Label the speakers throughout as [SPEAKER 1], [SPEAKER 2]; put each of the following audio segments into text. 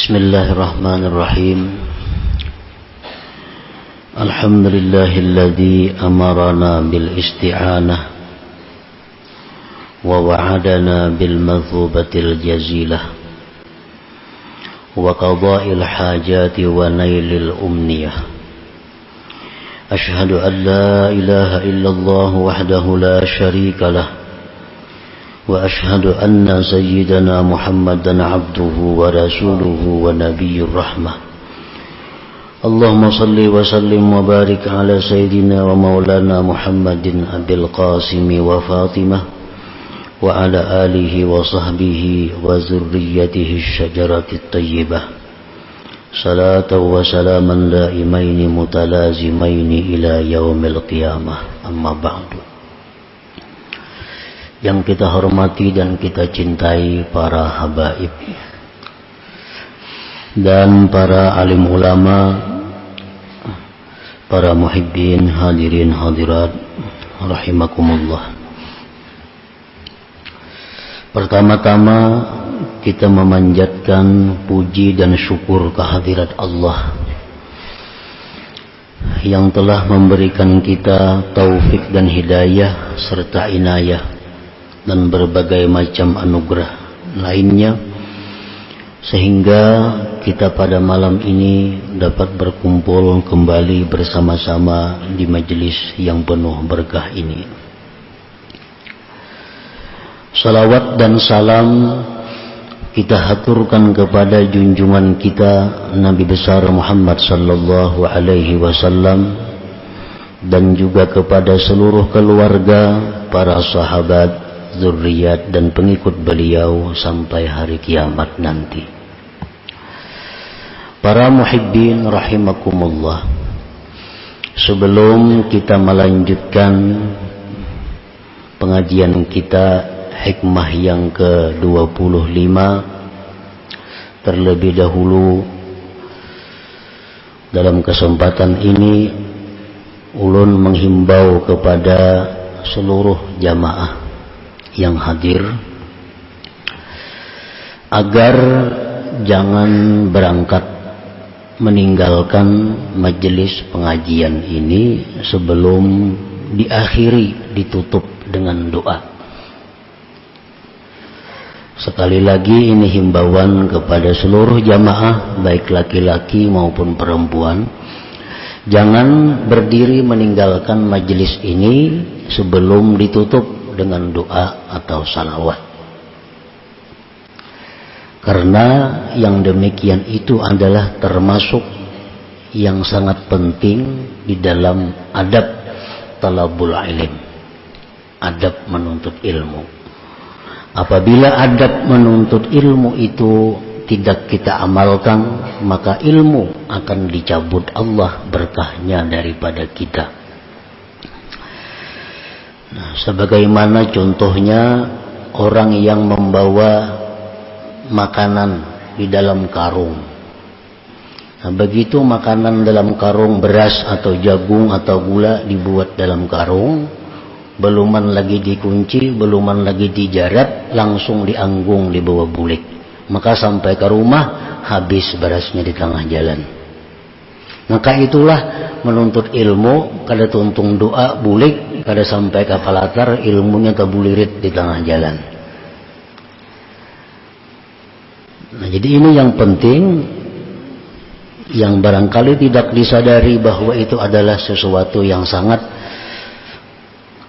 [SPEAKER 1] Bismillahirrahmanirrahim. Alhamdulillahilladzi amarana bil isti'anah wa wa'adana bil madhubatil jazilah wa qada'il hajati wa nailil umniyah. Ashhadu an la ilaha illallah wahdahu la syarika lah wa ashhadu anna sayyidana Muhammadan abduhu wa rasuluhu wa nabiyyur rahmah. Allahumma salli wa sallim wa barik ala sayyidina wa maulana Muhammadin abil qasimi wa Fatimah wa ala alihi wa sahbihi wa zurriyyatihi syajaratit tayyibah. Salatan wa salaman daimaini mutalazimaini ila yaumil qiyamah. Amma ba'du. Yang kita hormati dan kita cintai para habaib dan para alim ulama, para muhibbin, hadirin hadirat rahimakumullah. Pertama-tama kita memanjatkan puji dan syukur kehadirat Allah yang telah memberikan kita taufik dan hidayah serta inayah dan berbagai macam anugerah lainnya, sehingga kita pada malam ini dapat berkumpul kembali bersama-sama di majelis yang penuh berkah ini. Salawat dan salam kita haturkan kepada junjungan kita Nabi besar Muhammad sallallahu alaihi wasallam dan juga kepada seluruh keluarga, para sahabat, zurriyat dan pengikut beliau sampai hari kiamat nanti. Para muhibbin rahimakumullah, sebelum kita melanjutkan pengajian kita hikmah yang ke-25, terlebih dahulu dalam kesempatan ini ulun menghimbau kepada seluruh jamaah yang hadir agar jangan berangkat meninggalkan majelis pengajian ini sebelum diakhiri, ditutup dengan doa. Sekali lagi ini himbauan kepada seluruh jamaah, baik laki-laki maupun perempuan, jangan berdiri meninggalkan majelis ini sebelum ditutup dengan doa atau salawat. Karena yang demikian itu adalah termasuk yang sangat penting di dalam adab talabul ilm, adab menuntut ilmu. Apabila adab menuntut ilmu itu tidak kita amalkan, maka ilmu akan dicabut Allah berkahnya daripada kita. Nah, sebagaimana contohnya orang yang membawa makanan di dalam karung. Nah, begitu makanan dalam karung, beras atau jagung atau gula dibuat dalam karung, beluman lagi dikunci, beluman lagi dijarat, langsung dianggung dibawa bulik. Maka sampai ke rumah habis berasnya di tengah jalan. Maka itulah menuntut ilmu, kada tuntung doa bulik, kada sampai ke palatar, ilmunya tabulirit di tengah jalan. Nah, jadi ini yang penting, yang barangkali tidak disadari bahwa itu adalah sesuatu yang sangat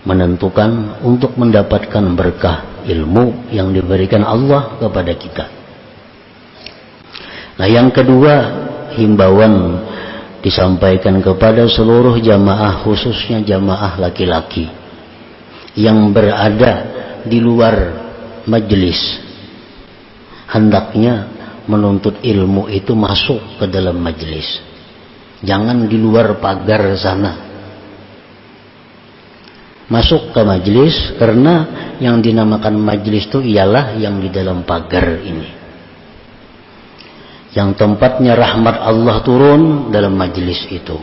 [SPEAKER 1] menentukan untuk mendapatkan berkah ilmu yang diberikan Allah kepada kita. Nah, yang kedua, himbauan disampaikan kepada seluruh jamaah, khususnya jamaah laki-laki yang berada di luar majelis. Hendaknya menuntut ilmu itu masuk ke dalam majelis, jangan di luar pagar sana. Masuk ke majelis, karena yang dinamakan majelis itu ialah yang di dalam pagar ini, yang tempatnya rahmat Allah turun dalam majelis itu,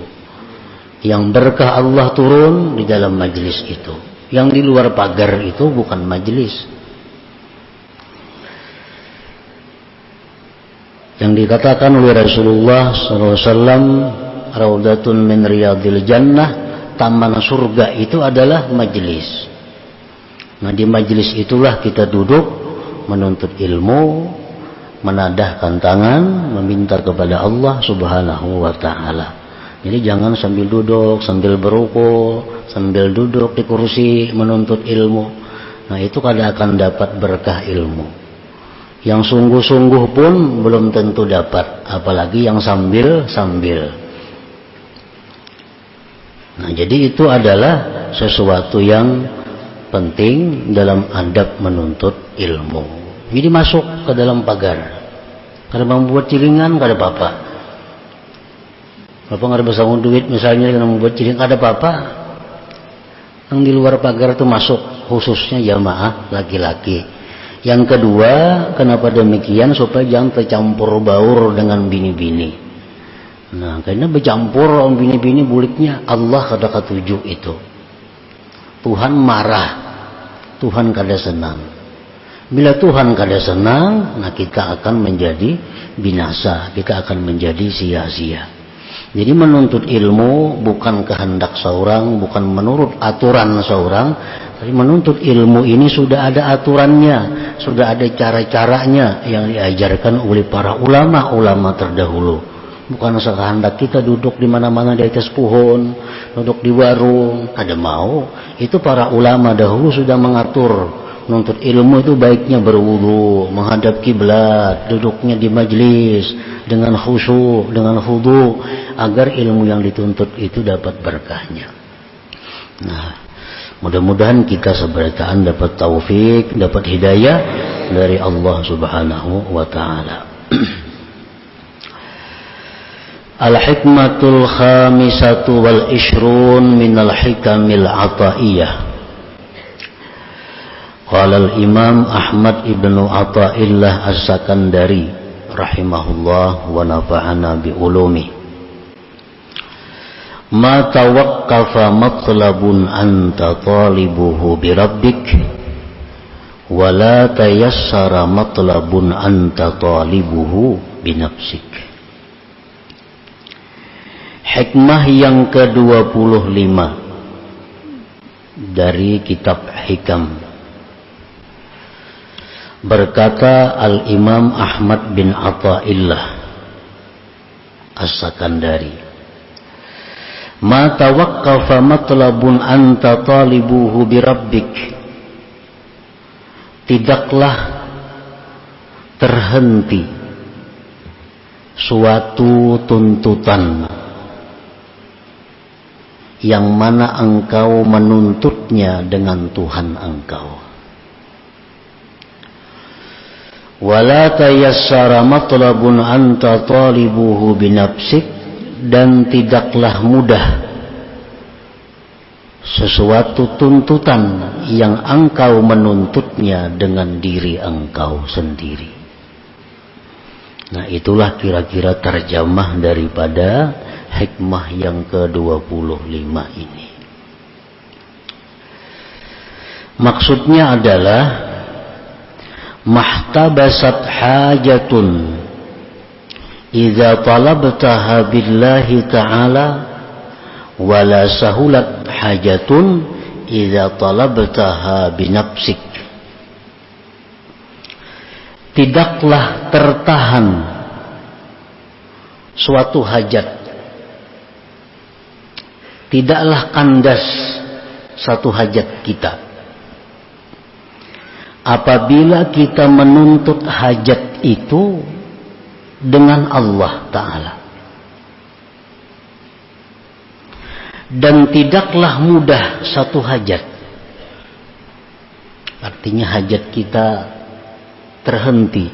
[SPEAKER 1] yang berkah Allah turun di dalam majelis itu. Yang di luar pagar itu bukan majelis. yang dikatakan oleh Rasulullah SAW, raudatun min riyadil jannah, taman surga itu adalah majelis. Nah, di majelis itulah kita duduk menuntut ilmu, menadahkan tangan, meminta kepada Allah Subhanahu wa ta'ala. Jadi jangan sambil duduk, sambil beruku, sambil duduk di kursi menuntut ilmu. Nah, itu kada akan dapat berkah ilmu. Yang sungguh-sungguh pun belum tentu dapat, apalagi yang sambil-sambil. Nah, jadi itu adalah sesuatu yang penting dalam adab menuntut ilmu. Jadi masuk ke dalam pagar. Kada membuat cilingan, kada apa-apa. Bapak kada bersama duit misalnya dengan membuat cilingan, kada apa-apa. Yang di luar pagar itu masuk, khususnya jamaah laki-laki. Yang kedua, kenapa demikian? Supaya jangan tercampur baur dengan bini-bini. Nah, karena bercampur orang bini-bini buliknya Allah kada ketujuh itu. Tuhan marah, Tuhan kada senang. Bila Tuhan kada senang, nah kita akan menjadi binasa, kita akan menjadi sia-sia. Jadi menuntut ilmu bukan kehendak seorang, bukan menurut aturan seorang, tapi menuntut ilmu ini sudah ada aturannya, sudah ada cara-caranya yang diajarkan oleh para ulama-ulama terdahulu. Bukan sekehendak kita duduk di mana-mana di atas pohon, duduk di warung, kada mau. Itu para ulama dahulu sudah mengatur. Menuntut ilmu itu baiknya berwudu, menghadap kiblat, duduknya di majlis dengan khusyuk, dengan khudu, agar ilmu yang dituntut itu dapat berkahnya. Nah, mudah-mudahan kita seberataan dapat taufik, dapat hidayah dari Allah Subhanahu wa ta'ala. Al-hikmatul khamisatu wal ishrun minal hikamil ataiyah. Qala al-Imam Ahmad ibnu Athaillah As-Sakandari rahimahullah wa nafa'ana bi ulumi. Ma tawaqqafa matlabun anta talibuhu bi rabbik wa la tayassara matlabun anta talibuhu bi nafsik. Hikmah yang ke-25 dari kitab Hikam. Berkata Al-Imam Ahmad bin Athaillah As-Sakandari, ma tawaqqafa matlabun anta talibuhu bi rabbik, tidaklah terhenti suatu tuntutan yang mana engkau menuntutnya dengan Tuhan engkau. Wala tayassara matlabun anta talibuhu binafsik, dan tidaklah mudah sesuatu tuntutan yang engkau menuntutnya dengan diri engkau sendiri. Nah, itulah kira-kira terjemah daripada hikmah yang ke-25 ini. Maksudnya adalah mahtabasat hajatun idza talabtaha billahi ta'ala wala sahulat hajatun idza talabtaha binafsik. Tidaklah tertahan suatu hajat, tidaklah kandas satu hajat kita apabila kita menuntut hajat itu dengan Allah Ta'ala. Dan tidaklah mudah satu hajat. Artinya hajat kita terhenti,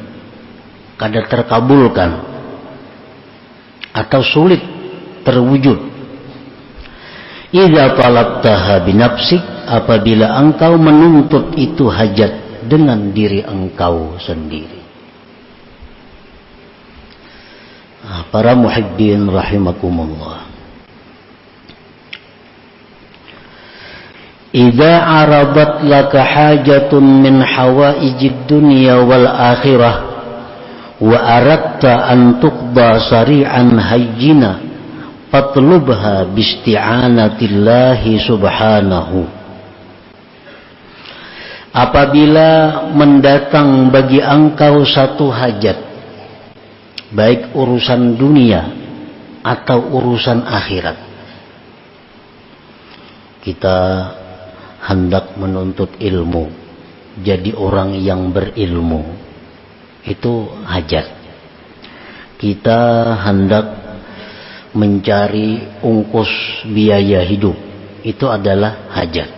[SPEAKER 1] kada terkabulkan, atau sulit terwujud. Idza talabtaha binafsik, apabila engkau menuntut itu hajat dengan diri engkau sendiri. Nah, para muhibbin rahimakumullah, idza aradat laka hajatun min hawaijid dunya wal akhirah wa aratta an tuqda sari'an hayyina fatlubha bisti'anatillahi subhanahu. Apabila mendatang bagi engkau satu hajat, baik urusan dunia atau urusan akhirat, kita hendak menuntut ilmu, jadi orang yang berilmu, itu hajat. Kita hendak mencari ungkus biaya hidup, itu adalah hajat.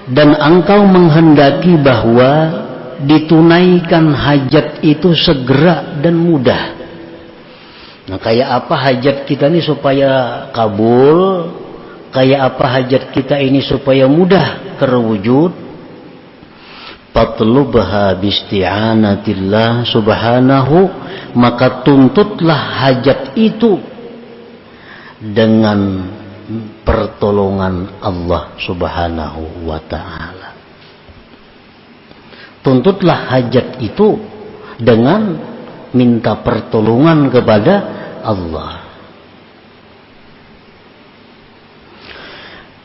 [SPEAKER 1] Dan engkau menghendaki bahwa ditunaikan hajat itu segera dan mudah. Nah, kayak apa hajat kita ini supaya kabul? Kayak apa hajat kita ini supaya mudah terwujud? Fatlubha bisti'anatillah subhanahu, maka tuntutlah hajat itu dengan pertolongan Allah subhanahu wa ta'ala. Tuntutlah hajat itu dengan minta pertolongan kepada Allah.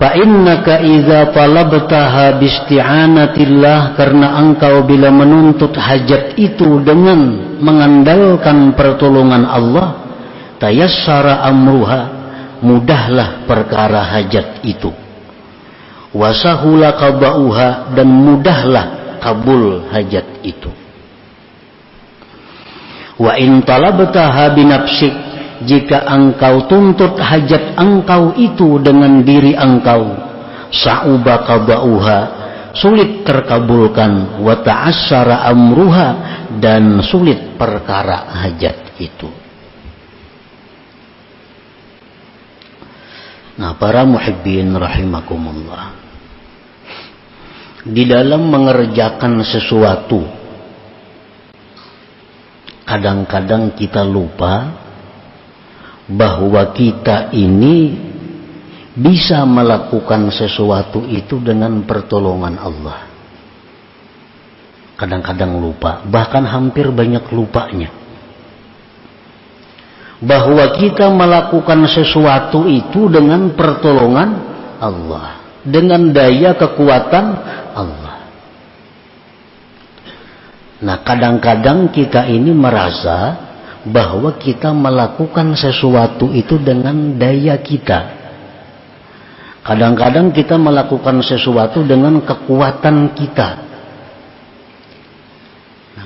[SPEAKER 1] Fa innaka idza talabtaha bisti'anatillah, karena engkau bila menuntut hajat itu dengan mengandalkan pertolongan Allah, tayassara amruha, mudahlah perkara hajat itu, wasahula qada'uha, dan mudahlah kabul hajat itu. Wa in talabtaha binafsik, jika engkau tuntut hajat engkau itu dengan diri engkau, sa'uba qada'uha, sulit terkabulkan, wa ta'assara amruha, dan sulit perkara hajat itu. Nah, para muhibbin rahimakumullah, di dalam mengerjakan sesuatu, kadang-kadang kita lupa bahwa kita ini bisa melakukan sesuatu itu dengan pertolongan Allah. Kadang-kadang lupa, bahkan hampir banyak lupanya, bahwa kita melakukan sesuatu itu dengan pertolongan Allah, dengan daya kekuatan Allah. Nah, kadang-kadang kita ini merasa bahwa kita melakukan sesuatu itu dengan daya kita. Kadang-kadang kita melakukan sesuatu dengan kekuatan kita.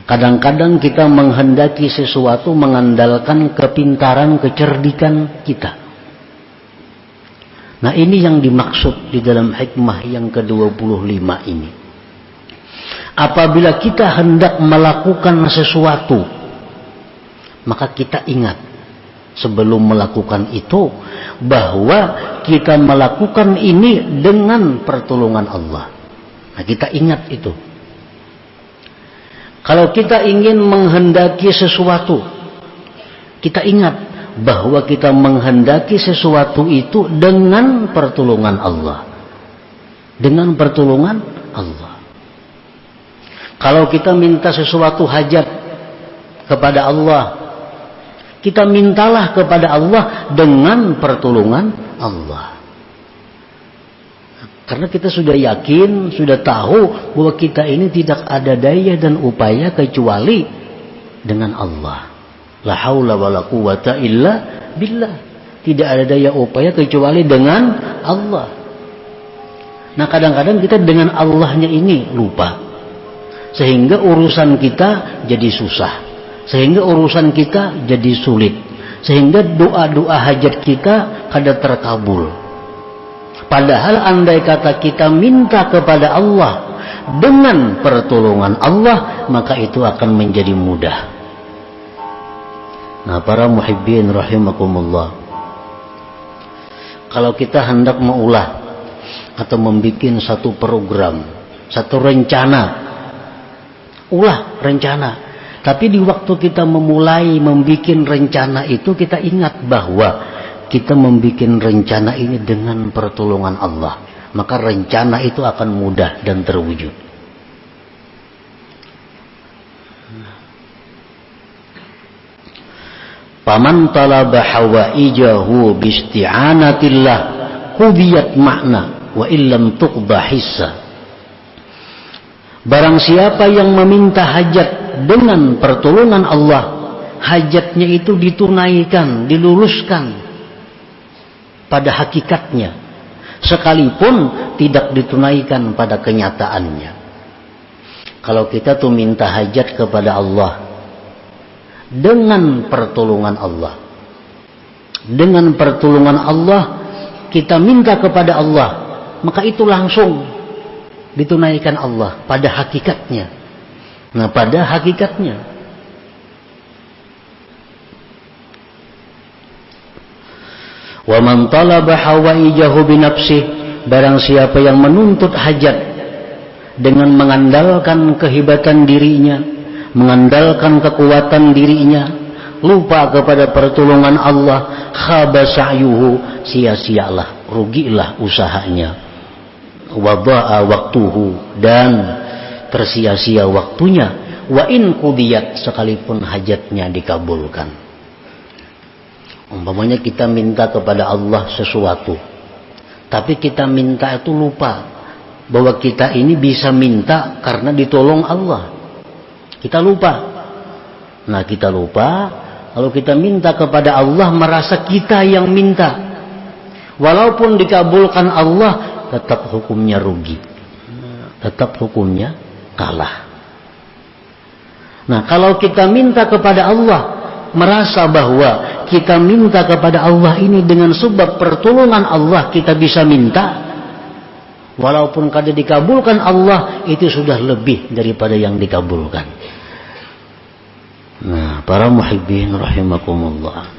[SPEAKER 1] Kadang-kadang kita menghendaki sesuatu mengandalkan kepintaran, kecerdikan kita. Nah, ini yang dimaksud di dalam hikmah yang ke-25 ini. Apabila kita hendak melakukan sesuatu, maka kita ingat sebelum melakukan itu bahwa kita melakukan ini dengan pertolongan Allah. Nah, kita ingat itu. Kalau kita ingin menghendaki sesuatu, kita ingat bahwa kita menghendaki sesuatu itu dengan pertolongan Allah. Dengan pertolongan Allah. Kalau kita minta sesuatu hajat kepada Allah, kita mintalah kepada Allah dengan pertolongan Allah. Karena kita sudah yakin, sudah tahu bahwa kita ini tidak ada daya dan upaya kecuali dengan Allah. La haula wala quwata illa billah. Tidak ada daya upaya kecuali dengan Allah. Nah, kadang-kadang kita dengan Allahnya ini lupa. Sehingga urusan kita jadi susah. Sehingga urusan kita jadi sulit. Sehingga doa-doa hajat kita kada terkabul. Padahal andai kata kita minta kepada Allah dengan pertolongan Allah, maka itu akan menjadi mudah. Nah, para muhibbin rahimakumullah, kalau kita hendak mengulah atau membuat satu program, satu rencana, ulah rencana. Tapi di waktu kita memulai membuat rencana itu, kita ingat bahwa kita membuat rencana ini dengan pertolongan Allah, maka rencana itu akan mudah dan terwujud. Faman talaba hawaijahu biisti'anatillah qudiyat makna wa illam tuqda hissa. Barang siapa yang meminta hajat dengan pertolongan Allah, hajatnya itu ditunaikan, diluluskan pada hakikatnya, sekalipun tidak ditunaikan pada kenyataannya. Kalau kita tuh minta hajat kepada Allah dengan pertolongan Allah, dengan pertolongan Allah kita minta kepada Allah, maka itu langsung ditunaikan Allah pada hakikatnya. Nah, pada hakikatnya. Wa man talaba hawaijahu binafsih, barang siapa yang menuntut hajat dengan mengandalkan kehebatan dirinya, mengandalkan kekuatan dirinya, lupa kepada pertolongan Allah, khaba sa'yuhu, sia-sialah, rugilah usahanya, wada'a waktuhu, dan tersia-sia waktunya, wa in qudiyat, sekalipun hajatnya dikabulkan. Umpamanya kita minta kepada Allah sesuatu, tapi kita minta itu lupa bahwa kita ini bisa minta karena ditolong Allah. Kita lupa. Nah, kita lupa, lalu kita minta kepada Allah, merasa kita yang minta. Walaupun dikabulkan Allah, tetap hukumnya rugi. Tetap hukumnya kalah. Nah, kalau kita minta kepada Allah, merasa bahwa kita minta kepada Allah ini dengan sebab pertolongan Allah kita bisa minta, walaupun kada dikabulkan Allah, itu sudah lebih daripada yang dikabulkan. Nah, para muhibbin rahimakumullah.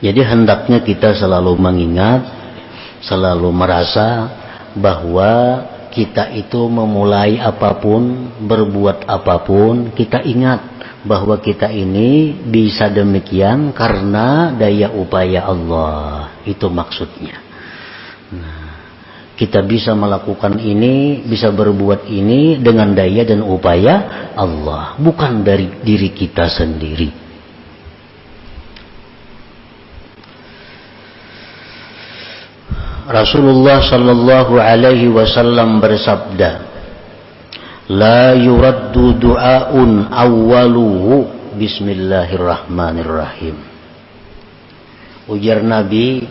[SPEAKER 1] Jadi hendaknya kita selalu mengingat, selalu merasa bahwa kita itu memulai apapun, berbuat apapun, kita ingat bahwa kita ini bisa demikian karena daya upaya Allah. Itu maksudnya. Nah, kita bisa melakukan ini, bisa berbuat ini dengan daya dan upaya Allah, bukan dari diri kita sendiri. Rasulullah sallallahu alaihi wasallam bersabda, la yuraddu du'aun awwaluhu bismillahirrahmanirrahim. Ujar Nabi,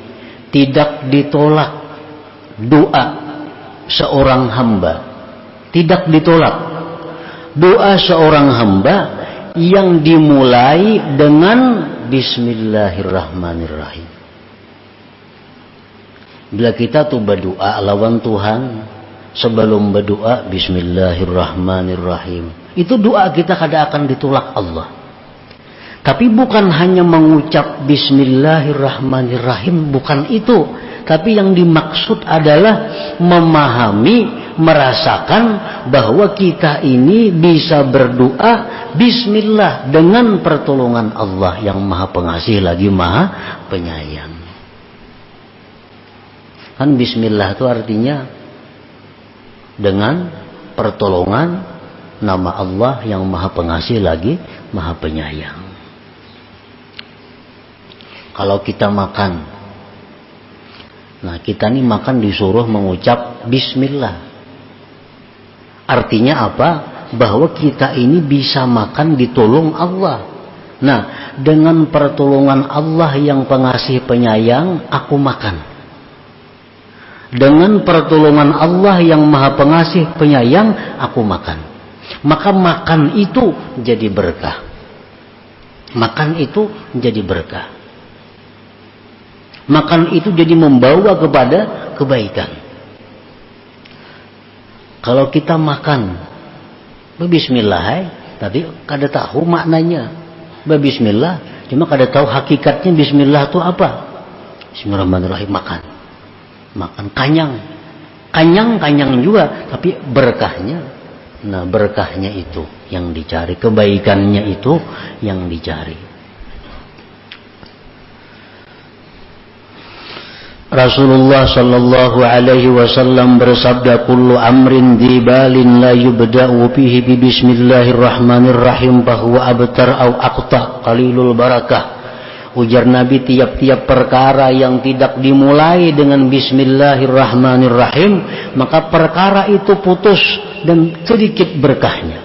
[SPEAKER 1] tidak ditolak doa seorang hamba, tidak ditolak doa seorang hamba yang dimulai dengan bismillahirrahmanirrahim. Bila kita tuh berdoa lawan Tuhan, sebelum berdoa bismillahirrahmanirrahim, itu doa kita kada akan ditolak Allah. Tapi bukan hanya mengucap bismillahirrahmanirrahim, bukan itu. Tapi yang dimaksud adalah memahami, merasakan bahwa kita ini bisa berdoa bismillah dengan pertolongan Allah yang Maha Pengasih lagi Maha Penyayang. Kan bismillah itu artinya dengan pertolongan nama Allah yang Maha Pengasih lagi Maha Penyayang. Kalau kita makan, nah kita nih makan disuruh mengucap bismillah. Artinya apa? Bahwa kita ini bisa makan ditolong Allah. Nah, dengan pertolongan Allah yang Pengasih Penyayang, aku makan. Dengan pertolongan Allah yang Maha Pengasih Penyayang, aku makan. Maka makan itu jadi berkah. Makan itu jadi berkah. Makan itu jadi membawa kepada kebaikan. Kalau kita makan bismillah, tapi kada tahu maknanya bismillah, cuma kada tahu hakikatnya bismillah itu apa. Bismillahirrahmanirrahim, makan kanyang juga, tapi berkahnya, nah berkahnya itu yang dicari, kebaikannya itu yang dicari. Rasulullah sallallahu alaihi wasallam bersabda, kullu amrin dibalin la yubda'u fihi bi bismillahirrahmanirrahim fahuwa abtar au aqta qalilul barakah. Ujar Nabi, tiap-tiap perkara yang tidak dimulai dengan bismillahirrahmanirrahim, maka perkara itu putus dan sedikit berkahnya.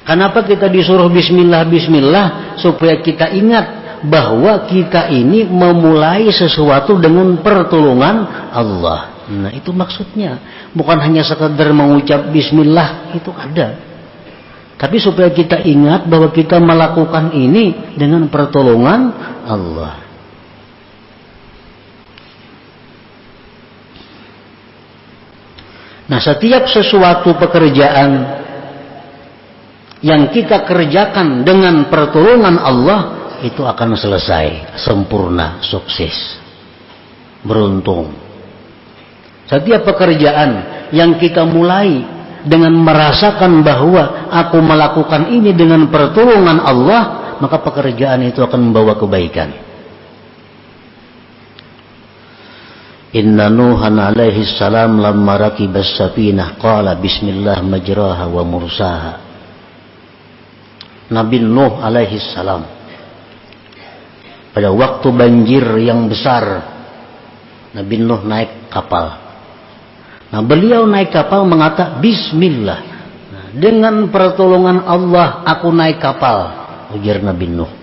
[SPEAKER 1] Kenapa kita disuruh bismillah bismillah? Supaya kita ingat bahwa kita ini memulai sesuatu dengan pertolongan Allah. Nah, itu maksudnya. Bukan hanya sekadar mengucap bismillah, itu ada. Tapi supaya kita ingat bahwa kita melakukan ini dengan pertolongan Allah. Nah, setiap sesuatu pekerjaan yang kita kerjakan dengan pertolongan Allah, itu akan selesai, sempurna, sukses, beruntung. Setiap pekerjaan yang kita mulai dengan merasakan bahwa aku melakukan ini dengan pertolongan Allah, maka pekerjaan itu akan membawa kebaikan. Inna Nuhan alaihi salam lamma rakibas safinah qala bismillah majraha wa mursaha. Nabi Nuh alaihi salam pada waktu banjir yang besar, Nabi Nuh naik kapal. Nah, beliau naik kapal mengatakan bismillah. Nah, dengan pertolongan Allah aku naik kapal, ujar Nabi Nuh.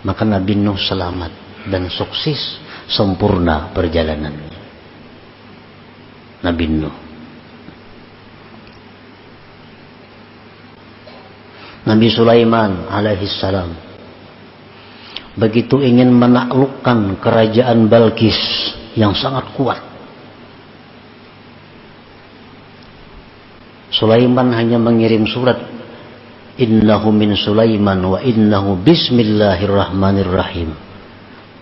[SPEAKER 1] Maka Nabi Nuh selamat dan sukses, sempurna perjalanannya. Nabi Nuh. Nabi Sulaiman alaihissalam begitu ingin menaklukkan kerajaan Balkis yang sangat kuat, Sulaiman hanya mengirim surat, innahu min Sulaiman wa innahu bismillahirrahmanirrahim.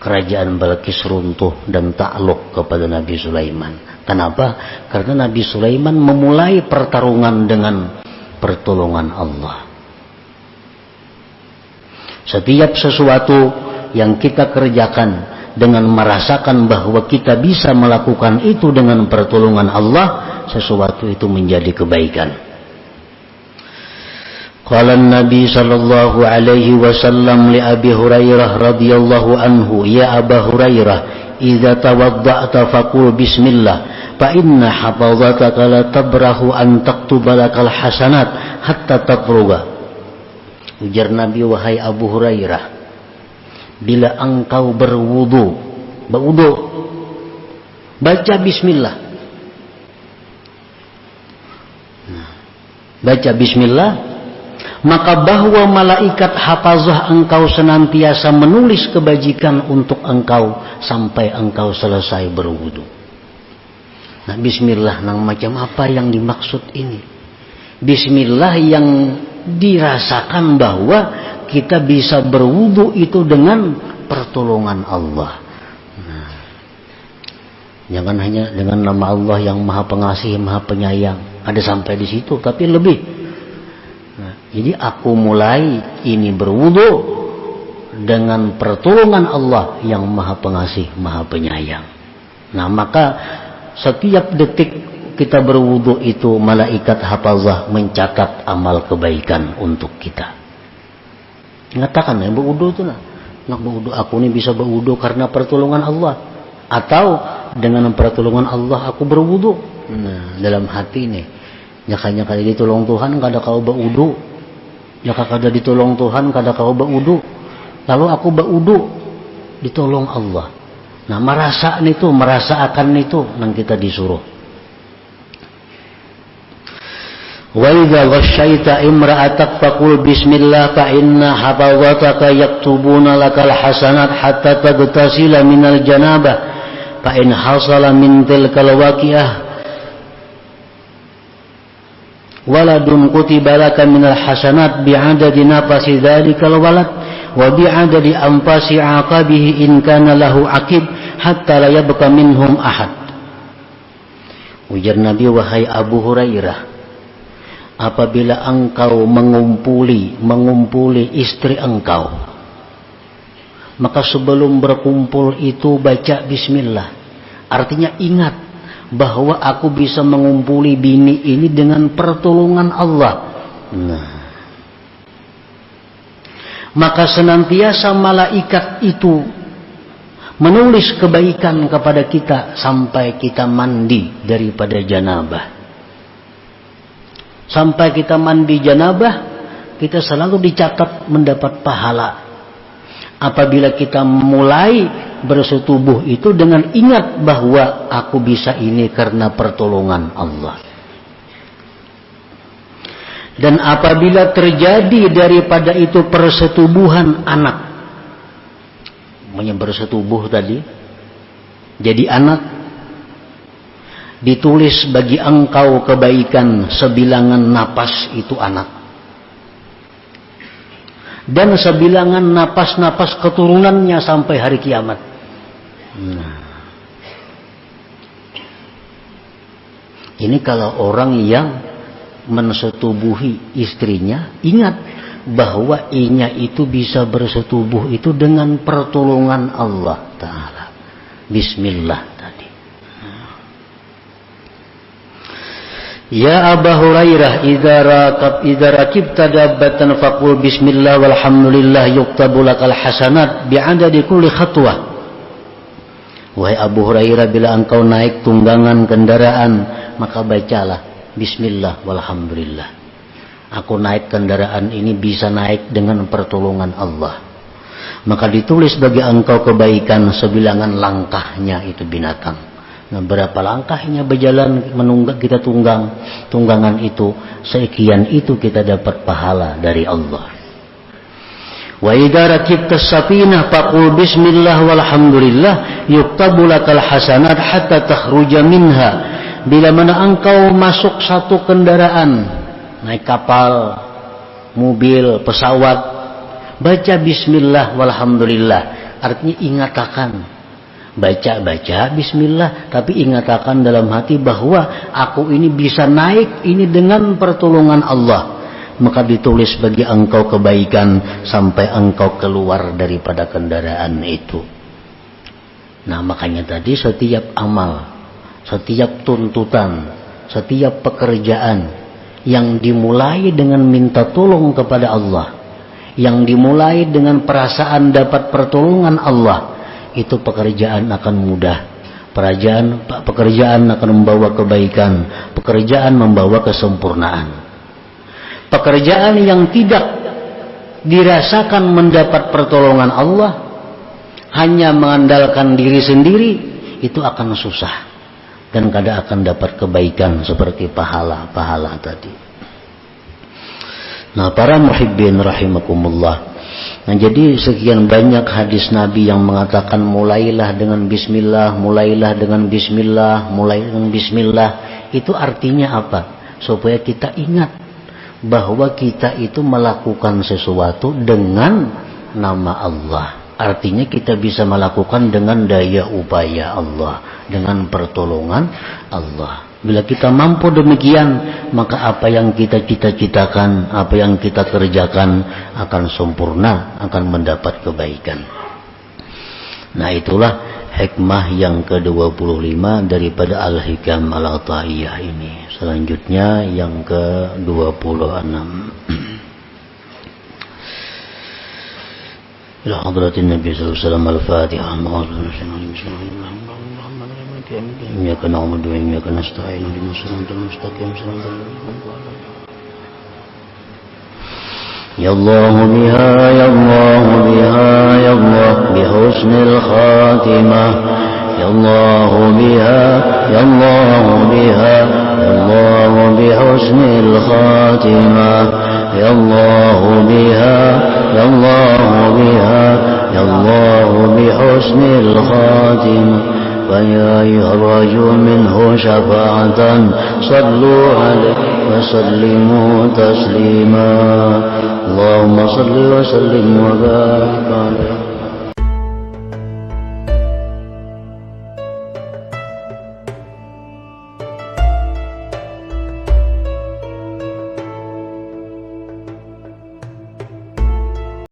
[SPEAKER 1] Kerajaan Balkis runtuh dan takluk kepada Nabi Sulaiman. Kenapa? Karena Nabi Sulaiman memulai pertarungan dengan pertolongan Allah. Setiap sesuatu yang kita kerjakan dengan merasakan bahwa kita bisa melakukan itu dengan pertolongan Allah, sesuatu itu menjadi kebaikan. Qala Nabi sallallahu alaihi wasallam li Abi Hurairah radhiyallahu anhu, ya Aba Hurairah, idza tawadda'ta faqul bismillah fa inna hafazataka la tabrahu an taktuba lakal hasanat hatta tafruga. Ujar Nabi, wahai Abu Hurairah, bila engkau berwudu, baca bismillah. Baca bismillah, maka bahwa malaikat hafazah engkau senantiasa menulis kebajikan untuk engkau sampai engkau selesai berwudu. Nah, bismillah nang macam apa yang dimaksud ini? Bismillah yang dirasakan bahwa kita bisa berwudu itu dengan pertolongan Allah. Nah, jangan hanya dengan nama Allah yang Maha Pengasih, Maha Penyayang. Ada sampai di situ, tapi lebih. Nah, jadi aku mulai ini berwudu dengan pertolongan Allah yang Maha Pengasih, Maha Penyayang. Nah, maka setiap detik kita berwudu itu malaikat hafazah mencatat amal kebaikan untuk kita. Mengatakan yang berwudu itu nak berwudu, aku ini bisa berwudu karena pertolongan Allah, atau dengan pertolongan Allah aku berwudu. Nah, dalam hati ini, nyakanya kada ditolong Tuhan kada kau berwudu, nyaka kada ditolong Tuhan kada kau berwudu, lalu aku berwudu ditolong Allah. Nah, merasakan itu nang kita disuruh. Wa idza ghasyaita imra'atak faqul bismillah fa inna hafazataka yaktubuna lakal hasanat hatta tagtasila minal janabah fa in hasala min tilkal waqi'ah waladun kutiba laka minal hasanat bi'adadi nafasi dzalikal walad wa bi'adadi anfasi aqabihi in kana lahu aqib hatta la yabqa minhum ahad. Ujar Nabi, wahai Abu Hurairah, apabila engkau mengumpuli istri engkau, maka sebelum berkumpul itu baca bismillah. Artinya ingat bahwa aku bisa mengumpuli bini ini dengan pertolongan Allah. Nah, maka senantiasa malaikat itu menulis kebaikan kepada kita sampai kita mandi daripada janabah. Sampai kita mandi janabah, kita selalu dicatat mendapat pahala. Apabila kita mulai bersetubuh itu dengan ingat bahwa aku bisa ini karena pertolongan Allah. Dan apabila terjadi daripada itu persetubuhan anak, bersetubuh tadi, jadi anak, ditulis bagi engkau kebaikan sebilangan napas itu anak. Dan sebilangan napas-napas keturunannya sampai hari kiamat. Nah, ini kalau orang yang mensetubuhi istrinya, ingat bahwa inya itu bisa bersetubuh itu dengan pertolongan Allah Ta'ala. Bismillah tadi. Ya Aba Hurairah, idza rakibta dabbatan faqul bismillah walhamdulillah yuktabu lakal hasanat bi'adadi kulli khatwah. Wahai Abu Hurairah, bila engkau naik tunggangan kendaraan, maka bacalah bismillah walhamdulillah. Aku naik kendaraan ini bisa naik dengan pertolongan Allah. Maka ditulis bagi engkau kebaikan sebilangan langkahnya itu binatang. Nah, berapa langkahnya berjalan menunggak kita tunggangan itu, sekian itu kita dapat pahala dari Allah. Wa idza rakibta safinah faqul bismillah walhamdulillah yuktabu lakal hasanat hatta takhruja minha. Bila mana engkau masuk satu kendaraan, naik kapal, mobil, pesawat, baca bismillah walhamdulillah. Artinya ingatakan, baca bismillah, tapi ingatakan dalam hati bahwa aku ini bisa naik ini dengan pertolongan Allah. Maka ditulis bagi engkau kebaikan sampai engkau keluar daripada kendaraan itu. Nah, makanya tadi setiap amal, setiap tuntutan, setiap pekerjaan yang dimulai dengan minta tolong kepada Allah, yang dimulai dengan perasaan dapat pertolongan Allah, itu pekerjaan akan mudah. Pekerjaan akan membawa kebaikan, pekerjaan membawa kesempurnaan. Pekerjaan yang tidak dirasakan mendapat pertolongan Allah, hanya mengandalkan diri sendiri, itu akan susah dan kada akan dapat kebaikan seperti pahala-pahala tadi. Nah, para muhibbin rahimakumullah. Nah, jadi sekian banyak hadis Nabi yang mengatakan mulailah dengan bismillah, mulailah dengan bismillah, mulai dengan bismillah. Itu artinya apa? Supaya kita ingat bahwa kita itu melakukan sesuatu dengan nama Allah. Artinya kita bisa melakukan dengan daya upaya Allah, dengan pertolongan Allah. Bila kita mampu demikian, maka apa yang kita cita-citakan, apa yang kita kerjakan akan sempurna, akan mendapat kebaikan. Nah, itulah hikmah yang ke-25 daripada Al-Hikam Al-Ata'iyah ini. Selanjutnya yang ke-26. Ila hadratin Nabi sallallahu alaihi wasallam al-Fatihah. Iyyaka na'budu wa iyyaka nasta'in. Ihdinas siratal mustaqim. Ya Allah biha, ya Allah biha, ya Allah bihusnil khatimah. Ya Allah biha, ya Allah biha, ya Allah bihusnil khatimah. Ya Allah biha, ya Allah biha, ya Allah bihusnil khatimah. فيا أيها الرجل منه شفاعة صلوا عليه وسلموا تسليما. اللهم صل وسلم وبارك عليه.